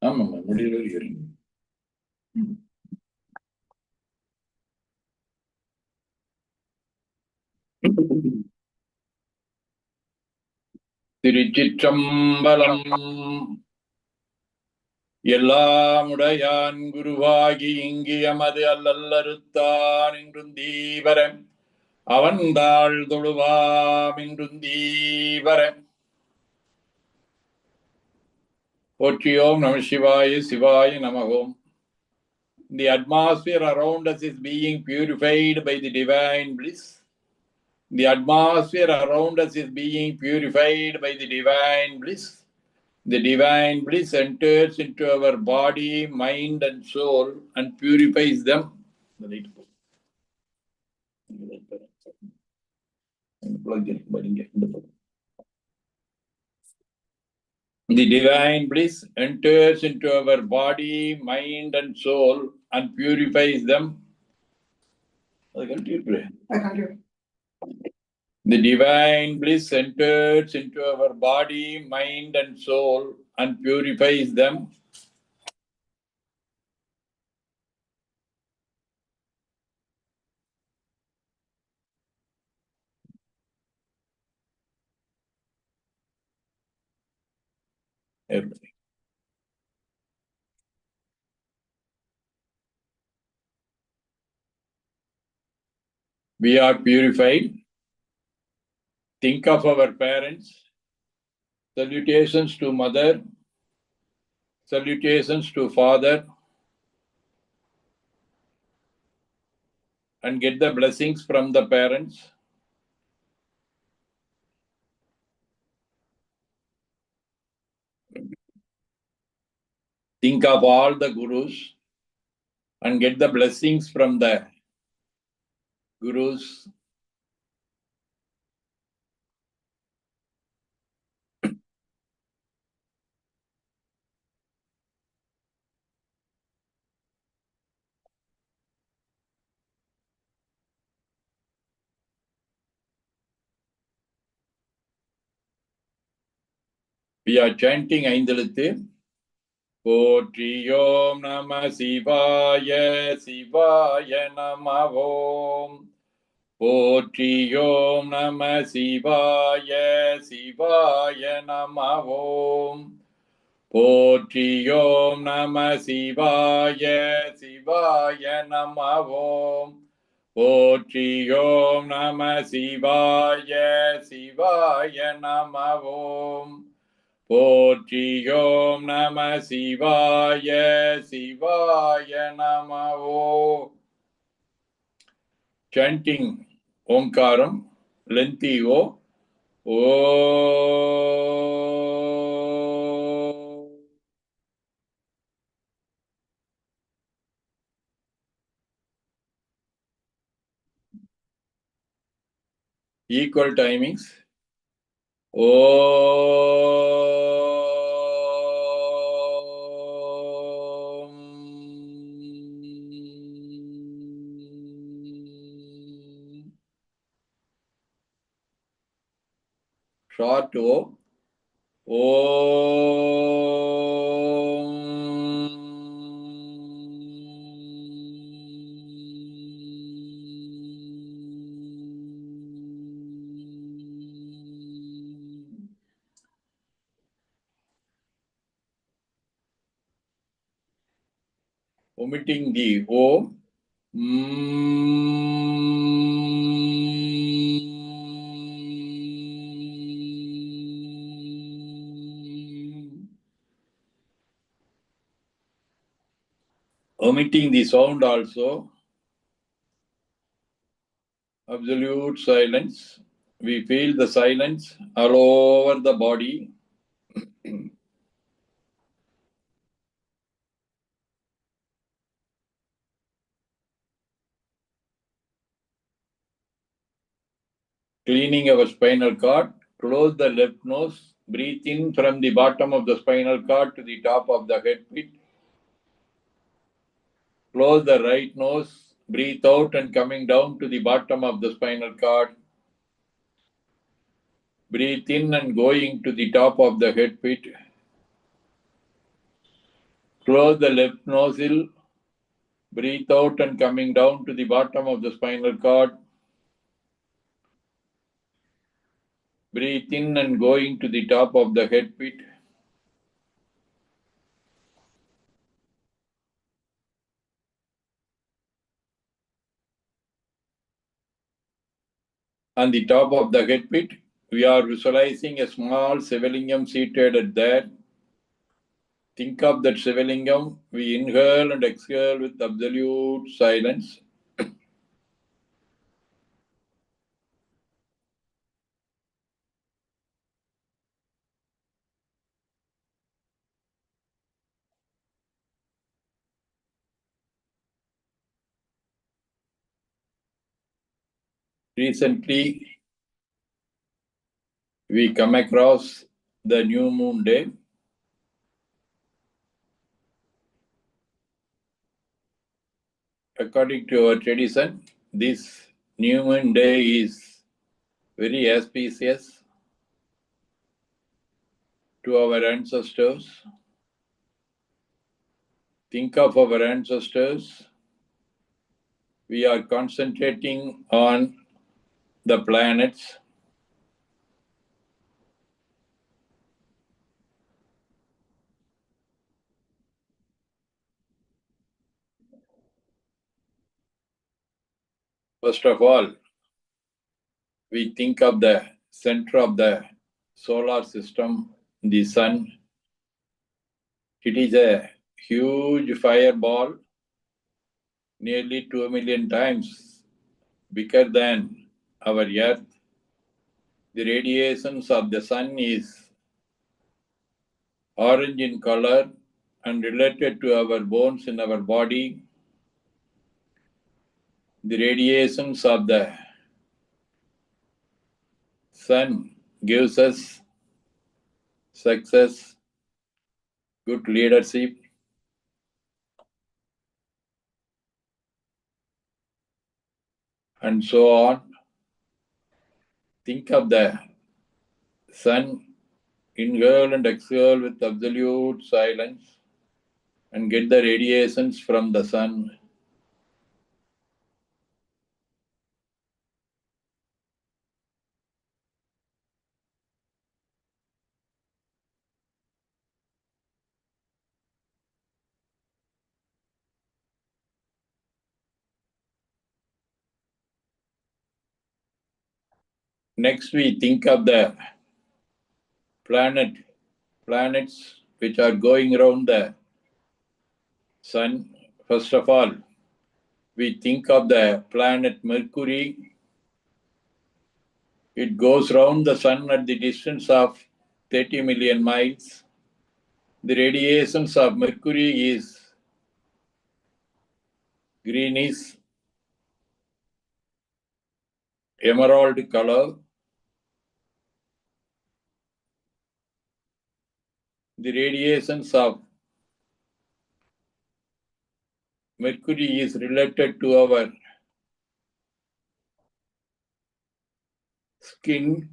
ஆமாம்மா, முடியல இருக்கிறீங்க. திருச்சிற்றம்பலம். எல்லாமுடையான் குருவாகி இங்கியமது அல்லல்லறுத்தான் என்றும் தீவரன் அவன் தாழ் தொழுவாம் என்றும் தீவரன். போற்றியோம் நம சிவாய சிவாய நமகோம். The atmosphere around us is being purified by the divine bliss. The atmosphere around us is being purified by the divine bliss. The divine bliss enters into our body, mind and soul and purifies them. The divine bliss enters into our body, mind and soul and purifies them. The divine bliss enters into our body, mind, and soul and purifies them. Everything. We are purified. Think of our parents. Salutations to mother. Salutations to father. And get the blessings from the parents. Think of all the gurus and get the blessings from the gurus. We are chanting ஐந்தெழுத்து. போற்றியோம் நம சிவாய சிவாய நம ஓம். போற்றியோம் நம சிவாய சிவாய நம ஓம். போற்றியோம் நம சிவாய சிவாய நம ஓம். போற்றியோம் நம சிவாய சிவாய நம ஓம். போற்றியோம் நம சிவாய சிவாய நம ஓம். Chanting Omkaram, lengthy O. Equal timings. Short O. Omitting the O. Omitting the sound also. Absolute silence. We feel the silence all over the body. Cleaning our spinal cord. Close the left nose. Breathe in from the bottom of the spinal cord to the top of the head pit. Close the right nose. Breathe out and coming down to the bottom of the spinal cord. Breathe in and going to the top of the head pit. Close the left nostril. Breathe out and coming down to the bottom of the spinal cord. Breathe in and going to the top of the head pit. On the top of the head pit, we are visualizing a small Sivalingam seated at there. Think of that Sivalingam. We inhale and exhale with absolute silence. Recently, we come across the new moon day. According to our tradition, this new moon day is very auspicious to our ancestors. Think of our ancestors. We are concentrating on the planets. First of all, we think of the center of the solar system, the sun. It is a huge fireball, nearly 2 million times bigger than our Earth. The radiations of the sun is orange in color and related to our bones in our body. The radiations of the sun gives us success, good leadership, and so on. Think of the sun, inhale and exhale with absolute silence and get the radiations from the sun. Next, we think of the planets which are going around the sun. First of all, we think of the planet Mercury. It goes round the sun at the distance of 30 million miles. The radiations of Mercury is greenish, emerald color. The radiations of Mercury is related to our skin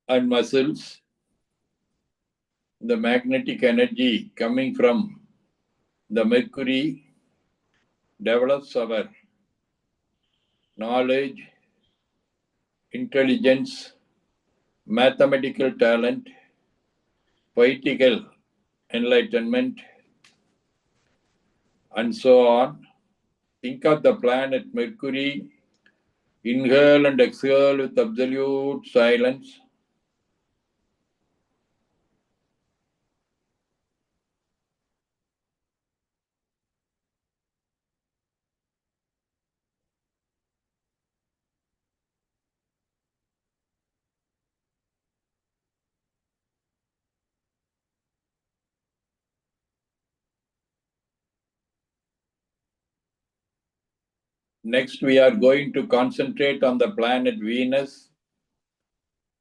and muscles. The magnetic energy coming from the Mercury develops our knowledge, intelligence, mathematical talent, poetical enlightenment, and so on. Think of the planet Mercury. Inhale and exhale with absolute silence. Next, we are going to concentrate on the planet Venus.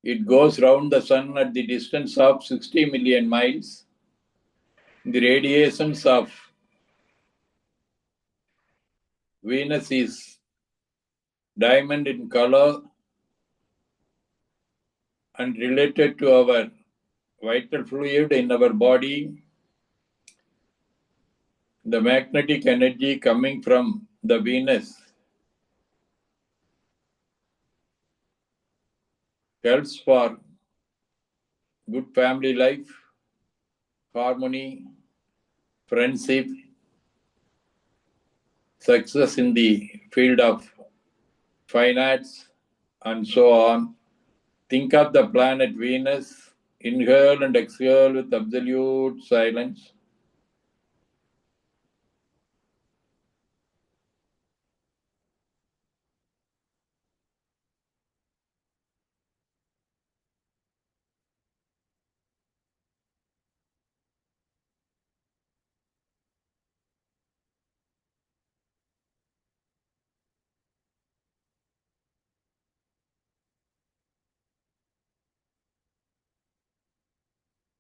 It goes round the sun at the distance of 60 million miles. The radiations of Venus is diamond in color and related to our vital fluid in our body. The magnetic energy coming from the Venus helps for good family life, harmony, friendship, success in the field of fine arts, and so on. Think of the planet Venus. Inhale and exhale with absolute silence.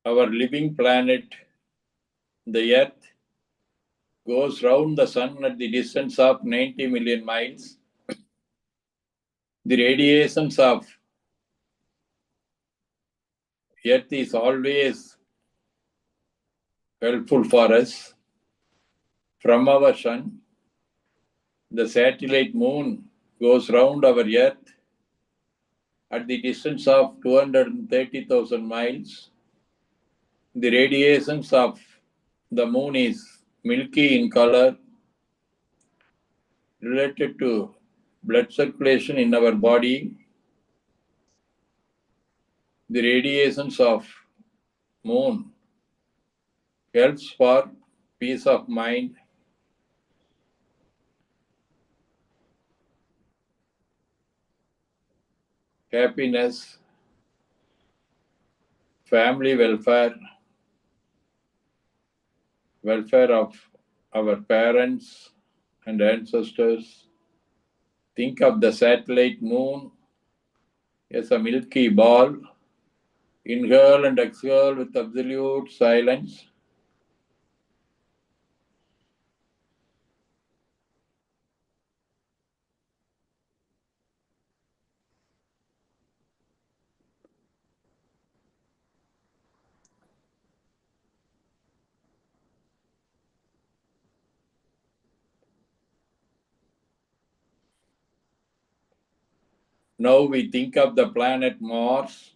Our living planet, the Earth, goes round the sun at the distance of 90 million miles. The radiations of Earth is always helpful for us. From our sun, the satellite moon goes round our Earth at the distance of 230,000 miles. The radiations of the moon is milky in color, related to blood circulation in our body. The radiations of moon helps for peace of mind, happiness, family welfare, welfare of our parents and ancestors. Think of the satellite moon as a milky ball. Inhale and exhale with absolute silence. Now we think of the planet Mars.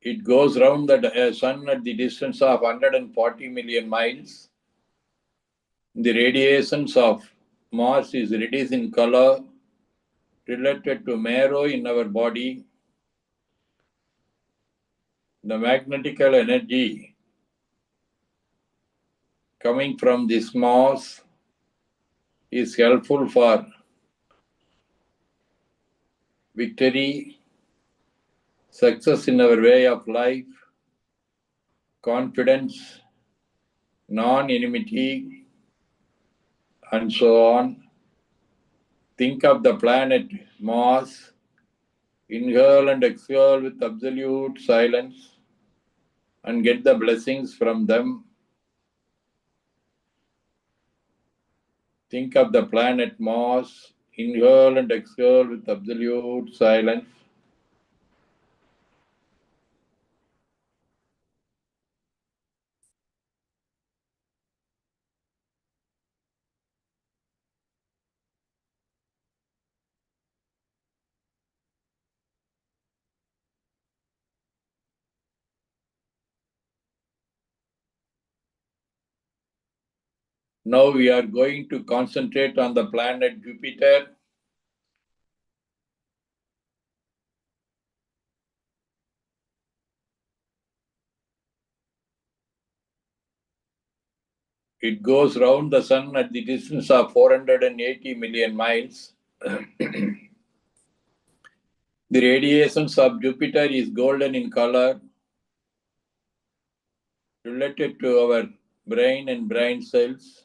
It goes round the sun at the distance of 140 million miles. The radiations of Mars is reddish in color, related to marrow in our body. The magnetical energy coming from this Mars is helpful for victory, success in our way of life, confidence, non-enmity, and so on. Think of the planet Mars. Inhale and exhale with absolute silence and get the blessings from them. Think of the planet Mars. Inhale and exhale with absolute silence. Now we are going to concentrate on the planet Jupiter. It goes round the sun at the distance of 480 million miles. The radiations of Jupiter is golden in color, related to our brain and brain cells.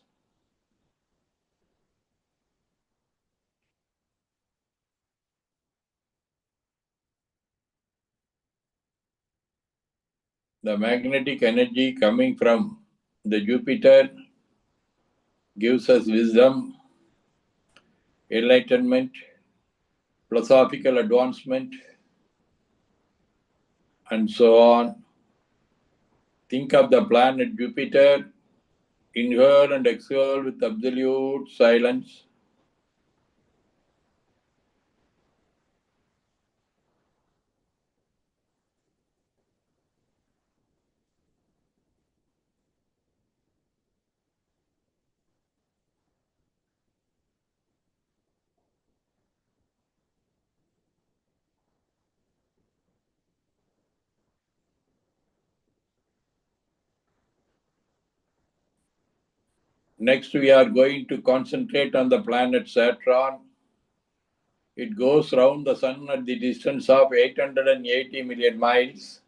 The magnetic energy coming from the Jupiter gives us wisdom, enlightenment, philosophical advancement, and so on. Think of the planet Jupiter. Inhale and exhale with absolute silence. Next, we are going to concentrate on the planet Saturn. It goes round the sun at the distance of 880 million miles.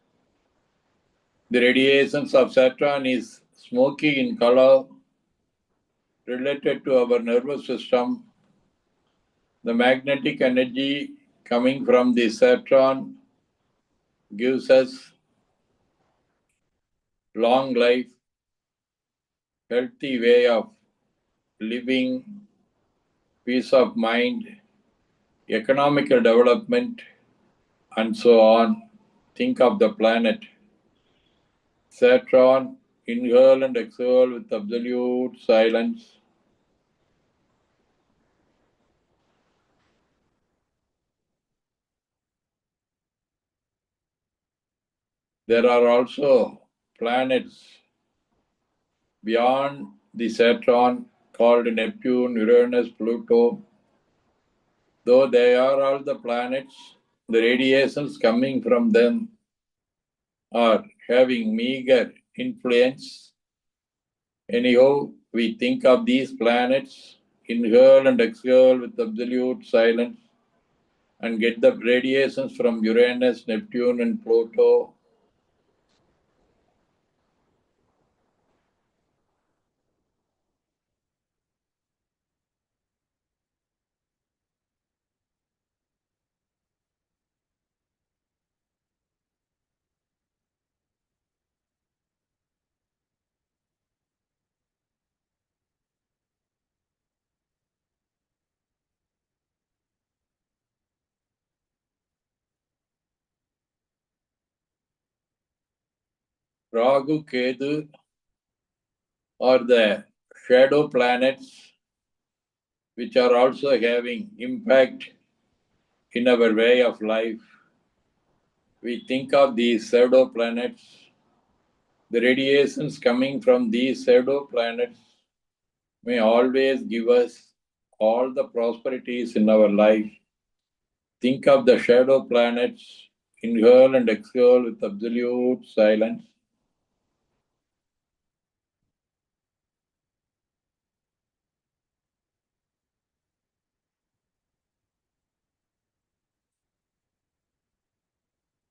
The radiations of Saturn is smoky in color, related to our nervous system. The magnetic energy coming from the Saturn gives us long life, healthy way of living, peace of mind, economical development, and so on. Think of the planet. Saturn, inhale and exhale with absolute silence. There are also planets beyond the Saturn called Neptune, Uranus, Pluto. Though they are all the planets, the radiations coming from them are having meager influence. Anyhow, we think of these planets, inhale and exhale with absolute silence, and get the radiations from Uranus, Neptune, and Pluto. Rahu, Ketu are the shadow planets which are also having impact in our way of life. We think of these shadow planets, the radiations coming from these shadow planets may always give us all the prosperities in our life. Think of the shadow planets, inhale and exhale with absolute silence.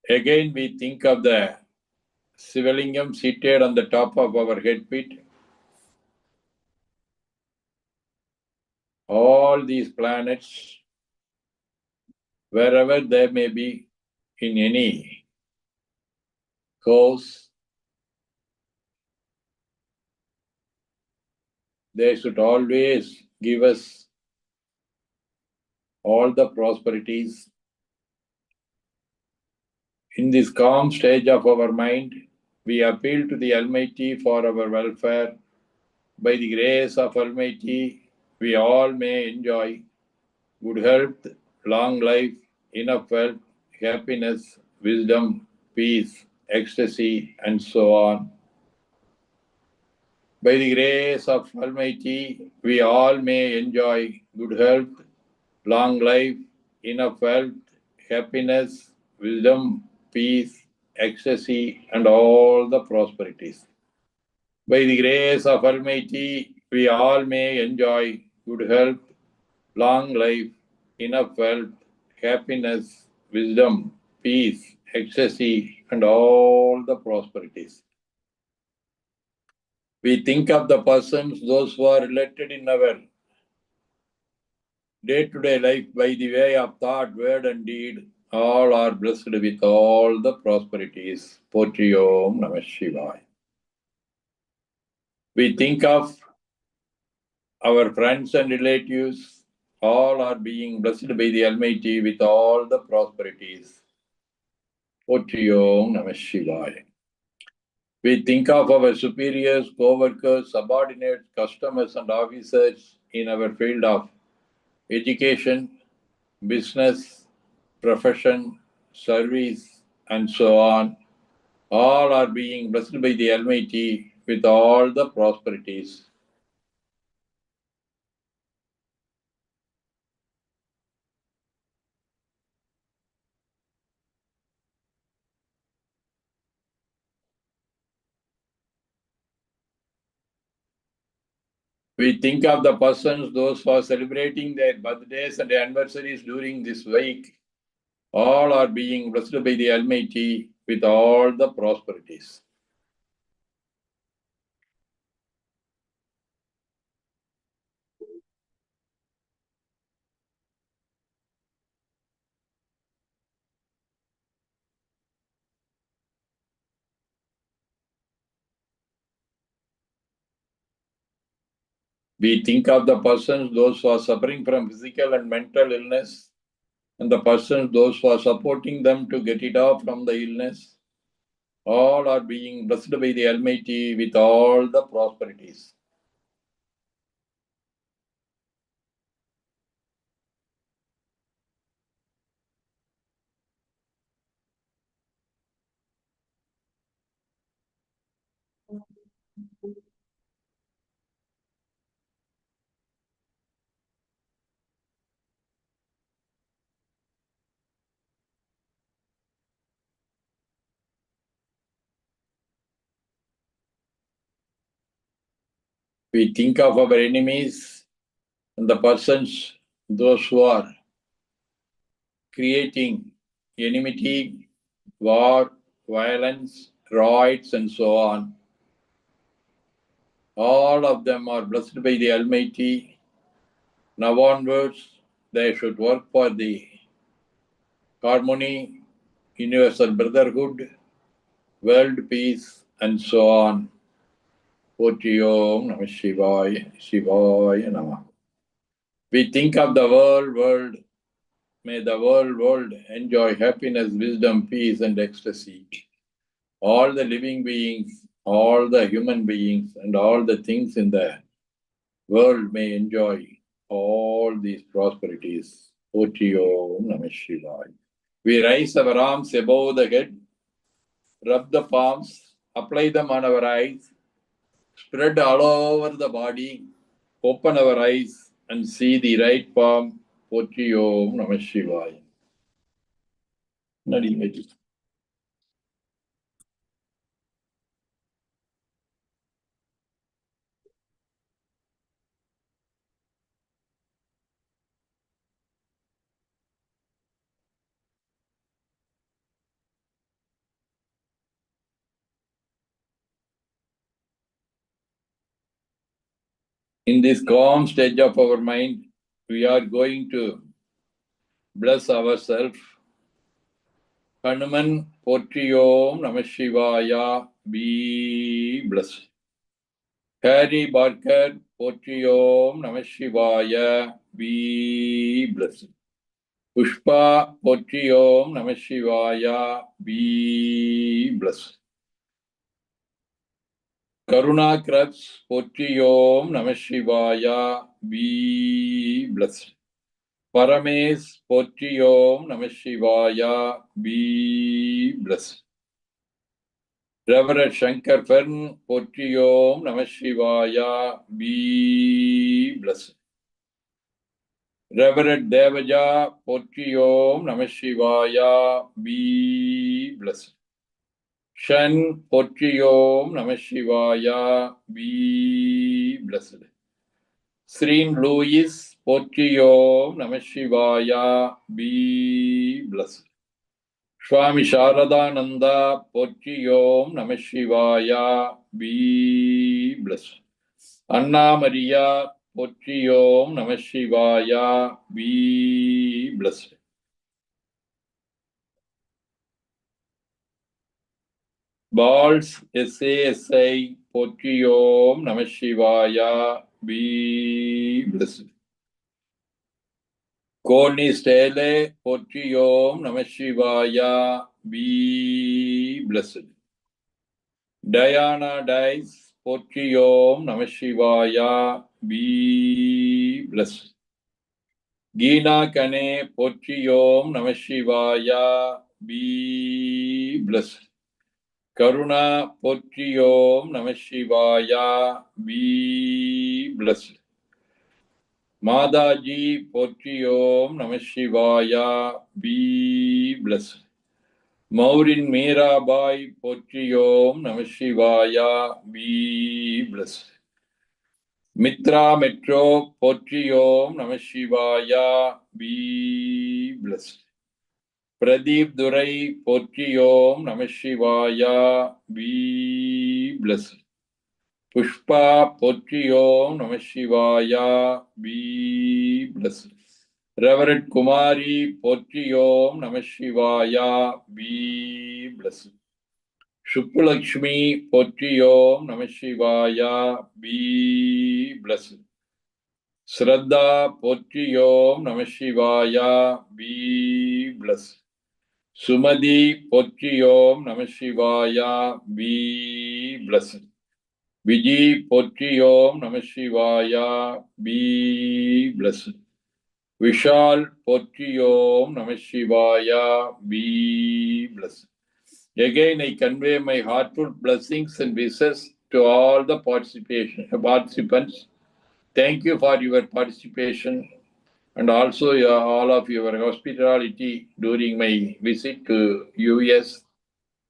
Again, we think of the Sivalingam seated on the top of our head pit. All these planets, wherever they may be, in any course, they should always give us all the prosperities. In this calm stage of our mind, we appeal to the Almighty for our welfare. By the grace of Almighty, we all may enjoy good health, long life, enough wealth, happiness, wisdom, peace, ecstasy, and so on. By the grace of Almighty, we all may enjoy good health, long life, enough wealth, happiness, wisdom, peace, ecstasy, and all the prosperities. By the grace of Almighty, we all may enjoy good health, long life, enough wealth, happiness, wisdom, peace, ecstasy, and all the prosperities. We think of the persons, those who are related in our day-to-day life by the way of thought, word, and deed. All are blessed with all the prosperities. Potri Om Namah Shivaya. We think of our friends and relatives. All are being blessed by the Almighty with all the prosperities. Potri Om Namah Shivaya. We think of our superiors, co-workers, subordinates, customers, and officers in our field of education, business, profession, service, and so on. All are being blessed by the Almighty with all the prosperities. We think of the persons, those who are celebrating their birthdays and anniversaries during this week. All are being blessed by the Almighty with all the prosperities. We think of the persons, those who are suffering from physical and mental illness. and the persons, those who are supporting them to get it off from the illness, all are being blessed by the Almighty with all the prosperities. We think of our enemies and the persons, those who are creating enmity, war, violence, riots, and so on. All of them are blessed by the Almighty. Now onwards, they should work for the harmony, universal brotherhood, world peace, and so on. Om Namah Shivaya, Shivaya Namah. We think of the world. May the world enjoy happiness, wisdom, peace, and ecstasy. All the living beings, all the human beings, and all the things in the world may enjoy all these prosperities. Om Namah Shivaya. We raise our arms above the head, rub the palms, apply them on our eyes, spread all over the body, open our eyes, and see the right palm. Om Namah Shivaya. In this calm stage of our mind, we are going to bless ourselves. Hanuman Potriyom Namah Shivaya, be blessed. Harry Barker Potriyom Namah Shivaya, be blessed. Pushpa Potriyom Namah Shivaya, be blessed. Karuna Krats Potriyom Namah Shivaya, be blessed. Parames Potriyom Namah Shivaya, be blessed. Reverend Shankar Fern Potriyom Namah Shivaya, be blessed. Reverend Devaja Potriyom Namah Shivaya, be blessed. Shan Potriyom Namah Shivaya, be blessed. Srin Louis Potriyom Namah Shivaya, be blessed. Swami Sharadananda Potriyom Namah Shivaya, be blessed. Anna Maria Potriyom Namah Shivaya, be blessed. Balls SASI Potriyom Namah Shivaya, be blessed. Koni Stele Potriyom Namah Shivaya, be blessed. Diana Dice Potriyom Namah Shivaya, be blessed. Geena Kane Potriyom Namah Shivaya, be blessed. Karuna Potriyom Namah Shivaya, be blessed. Madaji Potriyom Namah Shivaya, be blessed. Maurin Mirabai Potriyom Namah Shivaya, be blessed. Mitra Metro Potriyom Namah Shivaya, be blessed. Pradeep Durai Potriyom Namah Shivaya, be blessed. Pushpa Potriyom Namah Shivaya, be blessed. Reverend Kumari Potriyom Namah Shivaya, be blessed. Shupulakshmi Potriyom Namah Shivaya, be blessed. Shraddha Potri Om Namah Shivaya. Be blessed. Sumadi Potri Om Namah Shivaya. Be blessed. Viji Potri Om Namah Shivaya. Be blessed. Vishal Potri Om Namah Shivaya. Be blessed. Again, I convey my heartfelt blessings and wishes to all the participants. Thank you for your participation and also all of your hospitality during my visit to US.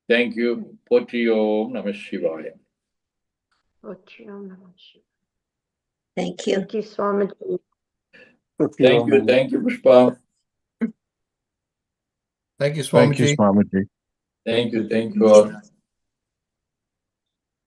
Thank you. Potri Om Namah Shivaya. Thank you. Thank you, Swamiji. Thank you, Pushpa. Thank you, Thank you, Swamiji. Swamiji. Thank you all.